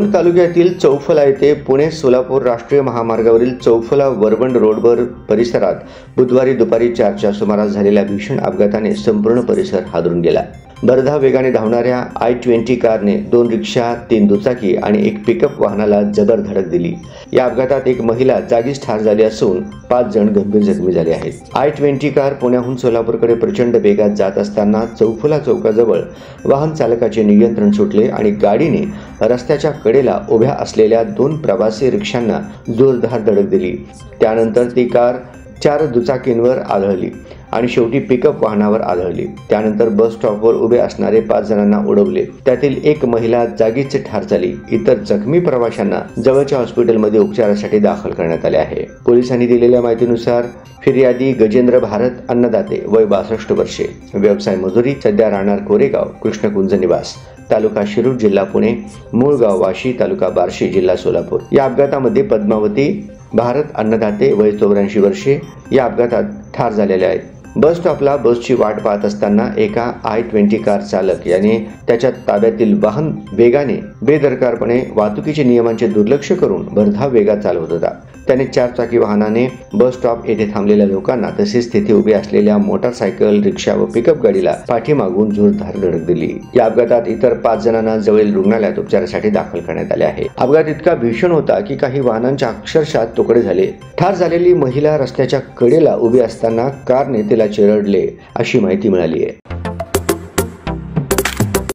मूळ तालुक्यातील चौफला येथे पुणे सोलापूर राष्ट्रीय महामार्गावरील चौफला वरवंड रोडवर परिसरात बुधवारी दुपारी 4च्या सुमारास झालेल्या भीषण अपघाताने संपूर्ण परिसर हादरून गेला। भरधाव वेगाने धावणाऱ्या i20 कारने 2 रिक्षा, 3 दुचाकी आणि एक पिकअप वाहनाला जबर धडक दिली। या अपघातात एक महिला जागीच ठार झाली असून 5 जण गंभीर जखमी झाले आहेत। i20 कार पुण्याहून सोलापूरकडे प्रचंड वेगात जात असताना चौफला चौकाजवळ वाहन चालकाचे नियंत्रण सुटले आणि गाडीने रस्त्याच्या कडेला उभ्या असलेल्या 2 प्रवासी रिक्षांना जोरदार धडक दिली। त्यानंतर ती कार 4 दुचाकींवर आदळली आणि शेवटी पिकअप वाहनावर आदळली। त्यानंतर बस स्टॉपवर उभे असणारे 5 जणांना उडवले। त्यातील एक महिला जागीच ठार झाली। इतर जखमी प्रवाशांना जवळच्या हॉस्पिटलमध्ये उपचारासाठी दाखल करण्यात आले आहे। पोलिसांनी दिलेल्या माहितीनुसार फिर्यादी गजेंद्र भारत अन्नदाते, वय 62 वर्षे, व्यवसाय मजुरी, सध्या राहणार कोरेगाव, कृष्णकुंज निवास, तालुका शिरूर, जिल्हा पुणे, मूळ गाव वाशी, तालुका बार्शी, जिल्हा सोलापूर। या अपघातामध्ये पद्मावती भारत अन्नदाते, वय 84 वर्षे, या अपघातात ठार झालेले आहेत। बस स्टॉपला बसची वाट पाहत असताना एका i20 कार चालक याने त्याच्या ताब्यातील वाहन वेगाने बेदरकारपणे वाहतुकीचे नियमांचे दुर्लक्ष करून भरधाव वेगात चालवत होता। त्याने 4 चाकी वाहनाने बस स्टॉप येथे थांबलेल्या लोकांना तसेच तेथे उभे असलेल्या मोटारसायकल, रिक्षा व पिकअप गाडीला पाठीमागून जोरदार धडक दिली। या अपघातात इतर 5 जणांना जवळील रुग्णालयात उपचारासाठी दाखल करण्यात आले आहे। अपघात इतका भीषण होता की काही वाहनांच्या अक्षरशः तुकडे झाले। ठार झालेली महिला रस्त्याच्या कडेला उभी असताना कारने तिला चिरडले अशी माहिती मिळाली आहे।